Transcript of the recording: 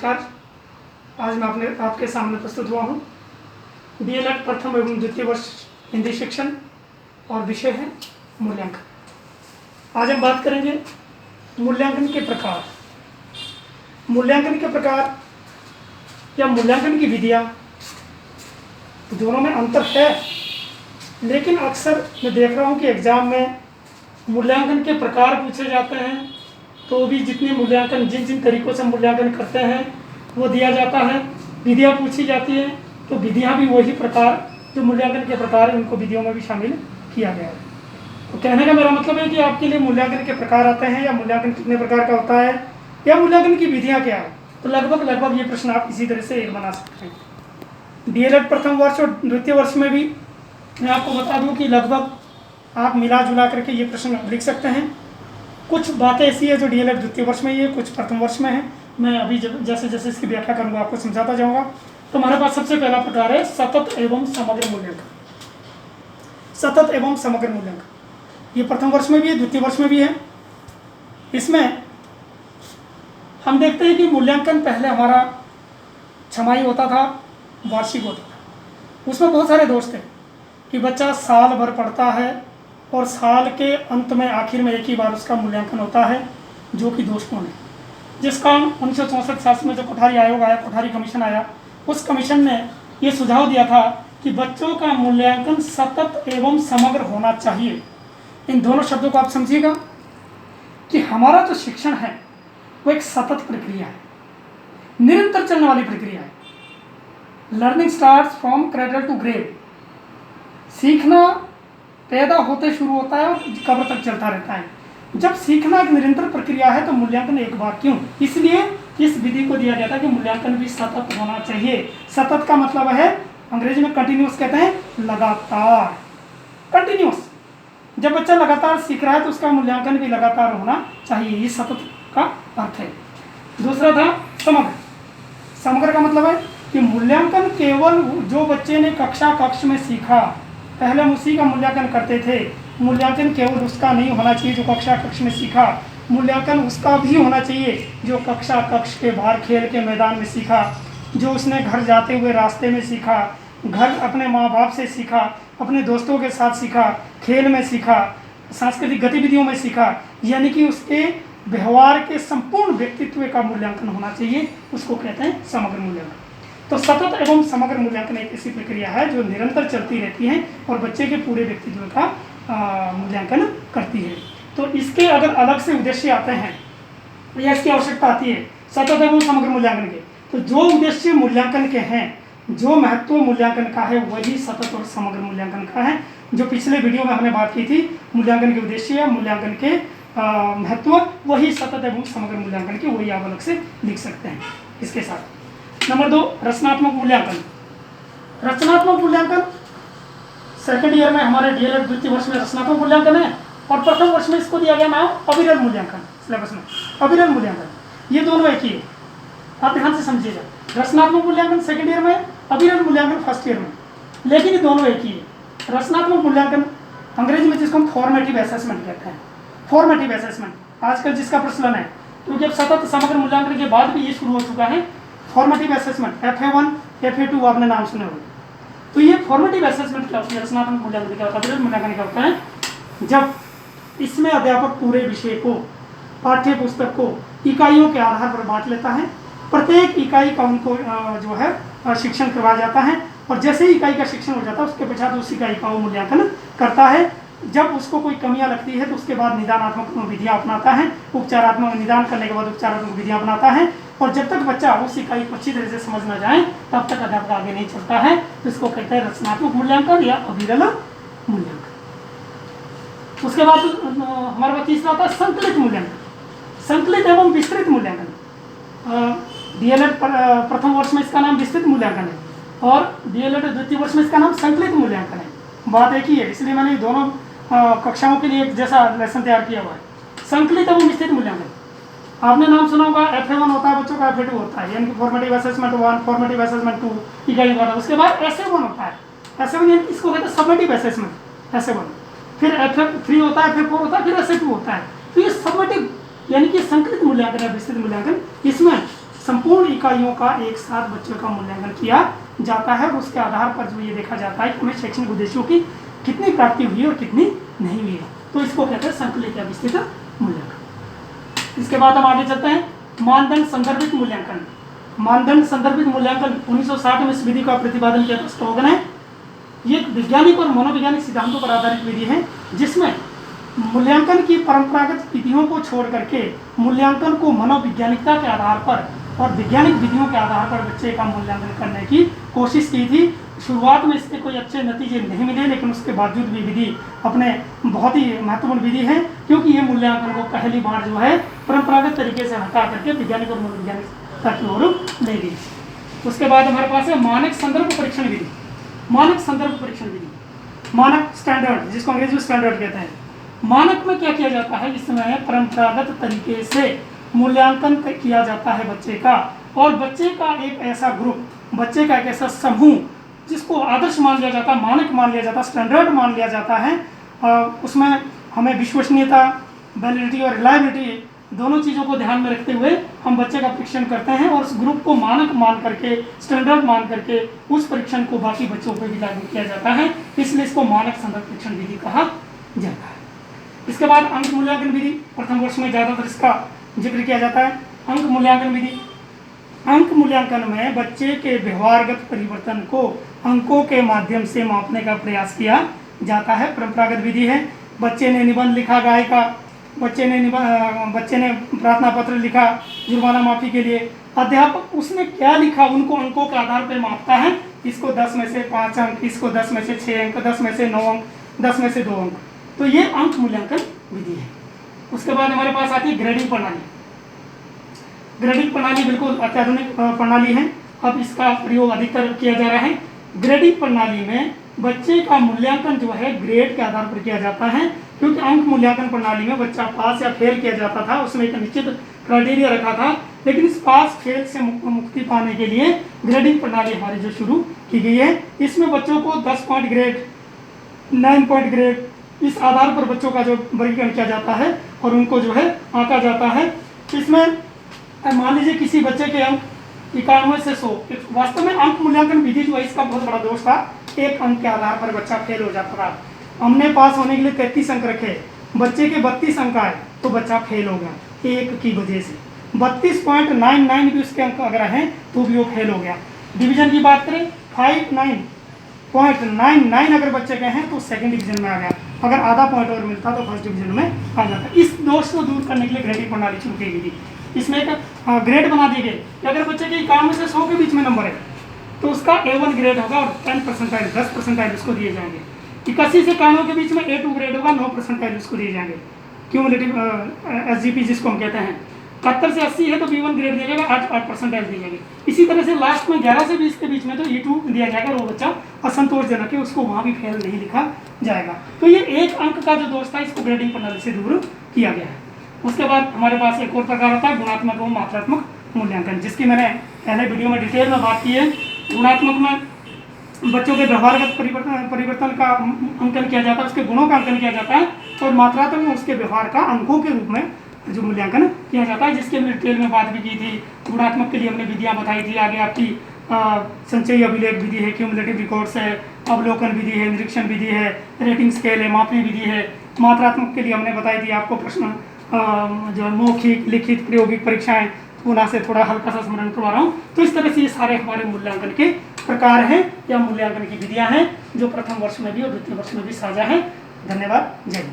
नमस्कार। आज मैं आपके सामने प्रस्तुत हुआ हूँ। डीएलएड प्रथम एवं द्वितीय वर्ष हिंदी शिक्षण और विषय है मूल्यांकन। आज हम बात करेंगे मूल्यांकन के प्रकार। मूल्यांकन के प्रकार या मूल्यांकन की विधियाँ, दोनों में अंतर है, लेकिन अक्सर मैं देख रहा हूँ कि एग्ज़ाम में मूल्यांकन के प्रकार पूछे जाते हैं, तो भी जितने मूल्यांकन जिन तरीक़ों से मूल्यांकन करते हैं वो दिया जाता है। विधियाँ पूछी जाती हैं, तो विधियाँ भी वही प्रकार जो मूल्यांकन के प्रकार हैं उनको विधियों में भी शामिल किया गया है। तो कहने का मेरा मतलब है कि आपके लिए मूल्यांकन के प्रकार आते हैं, या मूल्यांकन कितने प्रकार का होता है, या मूल्यांकन की विधियाँ क्या है, तो लगभग ये प्रश्न आप इसी तरह से एक बना सकते हैं। डीएलएड प्रथम वर्ष और द्वितीय वर्ष में भी मैं आपको बता दूं कि लगभग आप मिला जुला करके ये प्रश्न लिख सकते हैं। कुछ बातें ऐसी है जो डीएलएड द्वितीय वर्ष में ही है, कुछ प्रथम वर्ष में है। मैं अभी जैसे जैसे इसकी व्याख्या करूँगा आपको समझाता जाऊँगा। तो हमारे पास सबसे पहला प्रकार है सतत एवं समग्र मूल्यांकन। सतत एवं समग्र मूल्यांकन ये प्रथम वर्ष में भी है, द्वितीय वर्ष में भी है। इसमें हम देखते हैं कि मूल्यांकन पहले हमारा छमाही होता था, वार्षिक होता था। उसमें बहुत सारे दोष थे कि बच्चा साल भर पढ़ता है और साल के अंत में आखिर में एक ही बार उसका मूल्यांकन होता है, जो कि दोषपूर्ण है। जिस कारण 1964 में जो कोठारी आयोग आया, कोठारी कमीशन आया, उस कमीशन ने ये सुझाव दिया था कि बच्चों का मूल्यांकन सतत एवं समग्र होना चाहिए। इन दोनों शब्दों को आप समझिएगा कि हमारा जो शिक्षण है वो एक सतत प्रक्रिया है, निरंतर चलने वाली प्रक्रिया है। Learning starts from cradle to grave. सीखना पैदा होते शुरू होता है और कब्र तक चलता रहता है। जब सीखना एक निरंतर प्रक्रिया है तो मूल्यांकन एक बार क्यों? इसलिए इस विधि को दिया गया था कि मूल्यांकन भी सतत होना चाहिए। सतत का मतलब है, अंग्रेजी में कंटिन्यूस कहते हैं, लगातार, कंटिन्यूस। जब बच्चा लगातार सीख रहा है तो उसका मूल्यांकन भी लगातार होना चाहिए, ये सतत का अर्थ है। दूसरा था समग्र। समग्र का मतलब है कि मूल्यांकन केवल जो बच्चे ने कक्ष में सीखा, पहले हम उसी का मूल्यांकन करते थे। मूल्यांकन केवल उसका नहीं होना चाहिए जो कक्ष में सीखा, मूल्यांकन उसका भी होना चाहिए जो कक्ष के बाहर खेल के मैदान में सीखा, जो उसने घर जाते हुए रास्ते में सीखा, घर अपने माँ बाप से सीखा, अपने दोस्तों के साथ सीखा, खेल में सीखा, सांस्कृतिक गतिविधियों में सीखा। यानी कि उसके व्यवहार के संपूर्ण व्यक्तित्व का मूल्यांकन होना चाहिए, उसको कहते हैं समग्र मूल्यांकन। तो सतत एवं समग्र मूल्यांकन एक ऐसी प्रक्रिया है जो निरंतर चलती रहती है और बच्चे के पूरे व्यक्तित्व का मूल्यांकन करती है। तो इसके अगर अलग से उद्देश्य आते हैं या इसकी आवश्यकता आती है सतत एवं समग्र मूल्यांकन के, तो जो उद्देश्य मूल्यांकन के हैं, जो महत्व मूल्यांकन का है, वही सतत और समग्र मूल्यांकन का है। जो पिछले वीडियो में हमने बात की थी, मूल्यांकन के उद्देश्य या मूल्यांकन के महत्व, वही सतत एवं समग्र मूल्यांकन के, वही आप अलग से लिख सकते हैं इसके साथ। नंबर 2, रचनात्मक मूल्यांकन। रचनात्मक मूल्यांकन सेकंड ईयर में हमारे डीएलएड द्वितीय वर्ष में रचनात्मक मूल्यांकन है, और प्रथम वर्ष में इसको दिया गया नाम अविरल मूल्यांकन। सिलेबस में अविरल मूल्यांकन, ये दोनों एक ही है, आप ध्यान से समझिएगा। रचनात्मक मूल्यांकन सेकंड ईयर में, अविरल मूल्यांकन फर्स्ट ईयर में, लेकिन ये दोनों एक ही है। रचनात्मक मूल्यांकन अंग्रेजी में जिसको हम फॉर्मेटिव असेसमेंट कहते हैं, फॉर्मेटिव असेसमेंट आजकल जिसका प्रचलन है, क्योंकि अब सतत समग्र मूल्यांकन के बाद भी ये शुरू हो चुका है। फॉर्मेटिव असेसमेंट FA1 FA2 आपने नाम सुने होंगे। तो ये फॉर्मेटिव असेसमेंट क्या होती है, रचनात्मक मूल्यांकन क्या होता है, अविरल मूल्यांकन क्या होता है? जब इसमें अध्यापक पूरे विषय को, पाठ्य पुस्तक को इकाइयों के आधार पर बांट लेता है। प्रत्येक इकाई का उनको जो है शिक्षण करवाया जाता है, और जैसे ही इकाई का शिक्षण हो जाता है उसके पश्चात उस इकाई का वो मूल्यांकन करता है। जब उसको कोई कमियां लगती है तो उसके बाद निदानात्मक विधियाँ अपनाता है, उपचारात्मक निदान करने के बाद उपचारात्मक विधियाँ अपनाता है। और जब तक बच्चा उस इकाई को अच्छी तरह से समझ न जाए तब तक अध्यापक आगे नहीं चलता है। तो इसको कहते हैं रचनात्मक मूल्यांकन या अविरल मूल्यांकन। उसके बाद हमारे पास तीसरा आता है संकलित मूल्यांकन। संकलित एवं विस्तृत मूल्यांकन। डीएलएड प्रथम वर्ष में इसका नाम विस्तृत मूल्यांकन है, और डीएलएड द्वितीय वर्ष में इसका नाम संकलित मूल्यांकन है। बात एक ही है, इसलिए मैंने दोनों कक्षाओं के लिए एक जैसा लेसन तैयार किया हुआ है। संकलित एवं विस्तृत मूल्यांकन, आपने नाम सुना होगा, FA1 होता है बच्चों का, FA2 होता है, यानी कि फॉर्मेटिव असेसमेंट 1, फॉर्मेटिव असेसमेंट 2 इकाई का। उसके बाद SA1 होता है, SA1 यानी इसको कहते हैं सबमेटिव असेसमेंट, SA1। फिर FA3 होता है, FA4 होता है, फिर SA2 होता है। तो ये सबमेटिव यानी कि संकलित मूल्यांकन है, विस्तृत मूल्यांकन। इसमें संपूर्ण इकाइयों का एक साथ बच्चों का मूल्यांकन किया जाता है और उसके आधार पर जो ये देखा जाता है कि हमें शैक्षणिक उद्देश्यों की कितनी प्राप्ति हुई और कितनी नहीं हुई है। तो इसको कहते हैं संकलित या विस्तृत मूल्यांकन। इसके बाद हम आगे चलते हैं मानदंड संदर्भित मूल्यांकन। मानदंड संदर्भित मूल्यांकन 1960 में इस विधि का प्रतिपादन किया था स्ट्रोगन है। ये एक वैज्ञानिक और मनोवैज्ञानिक सिद्धांतों पर आधारित विधि है जिसमें मूल्यांकन की परंपरागत विधियों को छोड़ करके मूल्यांकन को मनोवैज्ञानिकता के आधार पर और वैज्ञानिक विधियों के आधार पर बच्चे का मूल्यांकन करने की कोशिश की थी। शुरुआत में इसके कोई अच्छे नतीजे नहीं मिले, लेकिन उसके बावजूद भी विधि अपने बहुत ही महत्वपूर्ण विधि है, क्योंकि ये मूल्यांकन को पहली बार जो है परंपरागत तरीके से हटा करके वैज्ञानिक और मनोवैज्ञानिकता की ओर ले गई। उसके बाद हमारे पास है मानक संदर्भ परीक्षण विधि। मानक संदर्भ परीक्षण विधि, मानक स्टैंडर्ड, जिसको अंग्रेजी में स्टैंडर्ड कहते हैं। मानक में क्या किया जाता है, इसमें परंपरागत तरीके से मूल्यांकन किया जाता है बच्चे का, और बच्चे का एक ऐसा ग्रुप, बच्चे का एक ऐसा समूह जिसको आदर्श मान लिया जाता है, मानक मान लिया जाता है, स्टैंडर्ड मान लिया जाता है। उसमें हमें विश्वसनीयता, वैलिडिटी और रिलायबिलिटी दोनों चीज़ों को ध्यान में रखते हुए हम बच्चे का परीक्षण करते हैं और उस ग्रुप को मानक मान करके, स्टैंडर्ड मान करके उस परीक्षण को बाकी बच्चों पर भी लागू किया जाता है। इसलिए इसको मानक संदर्भ परीक्षण विधि कहा जाता है। इसके बाद अंक मूल्यांकन विधि, प्रथम वर्ष में ज़्यादातर इसका जिक्र किया जाता है। अंक मूल्यांकन विधि, अंक मूल्यांकन में बच्चे के व्यवहारगत परिवर्तन को अंकों के माध्यम से मापने का प्रयास किया जाता है। परंपरागत विधि है। बच्चे ने निबंध लिखा गाय का, बच्चे ने प्रार्थना पत्र लिखा जुर्माना माफी के लिए, अध्यापक उसने क्या लिखा उनको अंकों के आधार पर मापता है। इसको 10 में से 5 अंक, इसको 10 में से 6 अंक, 10 में से 9 अंक, 10 में से 2 अंक। तो ये अंक मूल्यांकन विधि है। उसके बाद हमारे पास आती है ग्रेडिंग प्रणाली। ग्रेडिंग प्रणाली बिल्कुल अत्याधुनिक प्रणाली है, अब इसका प्रयोग अधिकतर किया जा रहा है। ग्रेडिंग प्रणाली में बच्चे का मूल्यांकन जो है ग्रेड के आधार पर किया जाता है, क्योंकि अंक मूल्यांकन प्रणाली में बच्चा पास या फेल किया जाता था, उसमें एक निश्चित क्राइटेरिया रखा था। लेकिन इस पास फेल से मुक्ति पाने के लिए ग्रेडिंग प्रणाली हमारी जो शुरू की गई है, इसमें बच्चों को 10 पॉइंट ग्रेड, 9 पॉइंट ग्रेड, इस आधार पर बच्चों का जो वर्गीकरण किया जाता है और उनको जो है आंका जाता है। इसमें मान लीजिए किसी बच्चे के अंक 91 से 100, वास्तव में अंक मूल्यांकन विधि जो है इसका बहुत बड़ा दोष था, एक अंक के आधार पर बच्चा फेल हो जाता था। हमने पास होने के लिए 33 अंक रखे, बच्चे के 32 अंक आए तो बच्चा फेल हो गया एक की वजह से। 32.99 भी उसके अंक अगर हैं तो भी वो फेल हो गया। डिवीजन की बात करें 59.99 अगर बच्चे गए हैं तो सेकंड डिवीजन में आ गया, अगर आधा पॉइंट और मिलता तो फर्स्ट डिवीजन में आ जाता। इस दोष को दूर करने के लिए ग्रेडिंग प्रणाली शुरू की गई थी। इसमें एक ग्रेड बना दिए गए, अगर बच्चे के 91 से 100 के बीच में नंबर है तो उसका A1 ग्रेड होगा और 10% उसको दिए जाएंगे। 81 से 91 के बीच में A2 ग्रेड होगा, 9% उसको दिए जाएंगे, क्यूमुलेटिव SGP जिसको हम कहते हैं। 71 से 80 है तो B1 ग्रेड दिया जाएगा, 8% दिए जाएंगे। इसी तरह से लास्ट में 11 से 20 के बीच में तो E2 दिया जाएगा, वो बच्चा असंतोषजनक है, उसको वहाँ भी फेल नहीं लिखा जाएगा। तो ये एक अंक का जो दोष था इसको ग्रेडिंग प्रणाली से दूर किया गया है। उसके बाद हमारे पास एक और प्रकार होता है गुणात्मक और मात्रात्मक मूल्यांकन, जिसकी मैंने पहले वीडियो में डिटेल में बात की है। गुणात्मक में बच्चों के व्यवहारगत परिवर्तन का अंकन किया जाता है, उसके गुणों का अंकन किया जाता है, और मात्रात्मक में उसके व्यवहार का अंकों के रूप में जो मूल्यांकन किया जाता है, जिसके हमने डिटेल में बात भी की थी। गुणात्मक के लिए हमने विधियाँ बताई थी, आगे आपकी संचयी अभिलेख विधि है, क्यूमुलेटिव रिकॉर्ड्स है, अवलोकन विधि है, निरीक्षण विधि है, रेटिंग स्केल है, मापनी विधि है। मात्रात्मक के लिए हमने बताई थी आपको प्रश्न जो मौखिक, लिखित, प्रायोगिक परीक्षाएं, पुनः से थोड़ा हल्का सा स्मरण करवा रहा हूँ। तो इस तरह से ये सारे हमारे मूल्यांकन के प्रकार हैं या मूल्यांकन की विधियां हैं जो प्रथम वर्ष में भी और द्वितीय वर्ष में भी साझा है। धन्यवाद, जय हिंद।